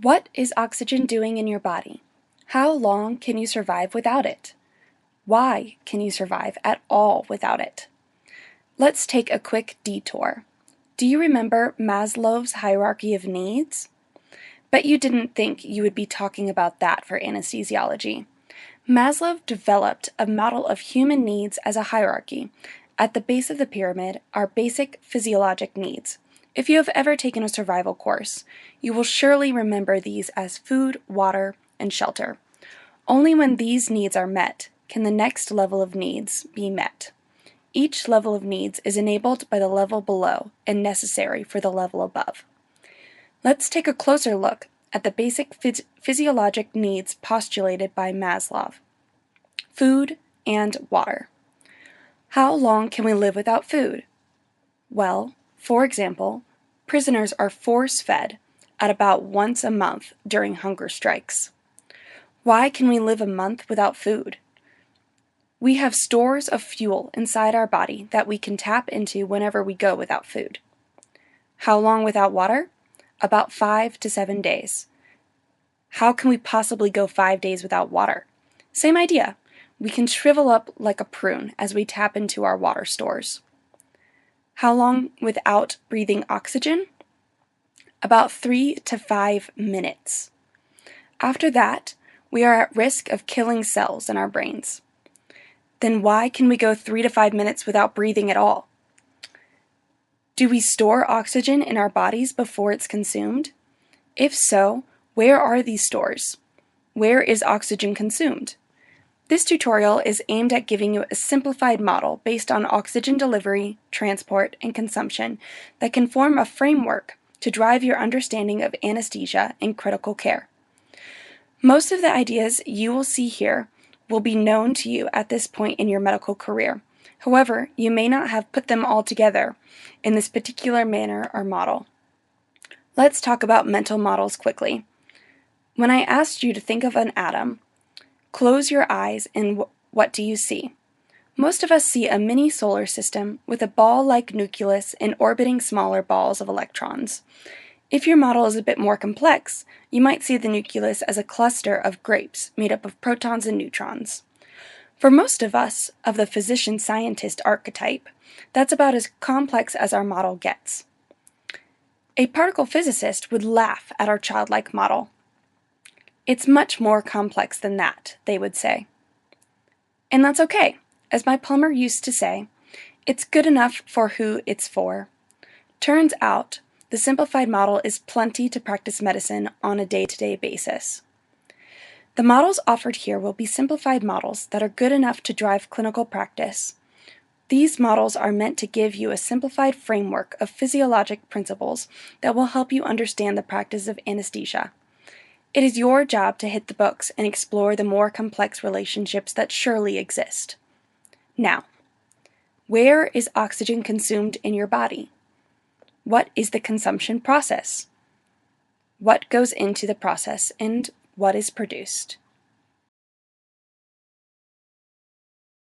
What is oxygen doing in your body? How long can you survive without it? Why can you survive at all without it? Let's take a quick detour. Do you remember Maslow's hierarchy of needs? Bet you didn't think you would be talking about that for anesthesiology. Maslow developed a model of human needs as a hierarchy. At the base of the pyramid are basic physiologic needs. If you have ever taken a survival course, you will surely remember these as food, water, and shelter. Only when these needs are met can the next level of needs be met. Each level of needs is enabled by the level below and necessary for the level above. Let's take a closer look at the basic physiologic needs postulated by Maslow: food and water. How long can we live without food? Well, for example, prisoners are force-fed at about once a month during hunger strikes. Why can we live a month without food? We have stores of fuel inside our body that we can tap into whenever we go without food. How long without water? About 5 to 7 days. How can we possibly go 5 days without water? Same idea. We can shrivel up like a prune as we tap into our water stores. How long without breathing oxygen? About 3 to 5 minutes. After that, we are at risk of killing cells in our brains. Then why can we go 3 to 5 minutes without breathing at all? Do we store oxygen in our bodies before it's consumed? If so, where are these stores? Where is oxygen consumed? This tutorial is aimed at giving you a simplified model based on oxygen delivery, transport, and consumption that can form a framework to drive your understanding of anesthesia and critical care. Most of the ideas you will see here will be known to you at this point in your medical career. However, you may not have put them all together in this particular manner or model. Let's talk about mental models quickly. When I asked you to think of an atom, close your eyes and what do you see? Most of us see a mini solar system with a ball-like nucleus and orbiting smaller balls of electrons. If your model is a bit more complex, you might see the nucleus as a cluster of grapes made up of protons and neutrons. For most of us, of the physician-scientist archetype, that's about as complex as our model gets. A particle physicist would laugh at our childlike model. It's much more complex than that, they would say. And that's okay. As my plumber used to say, it's good enough for who it's for. Turns out, the simplified model is plenty to practice medicine on a day-to-day basis. The models offered here will be simplified models that are good enough to drive clinical practice. These models are meant to give you a simplified framework of physiologic principles that will help you understand the practice of anesthesia. It is your job to hit the books and explore the more complex relationships that surely exist. Now, where is oxygen consumed in your body? What is the consumption process? What goes into the process and what is produced?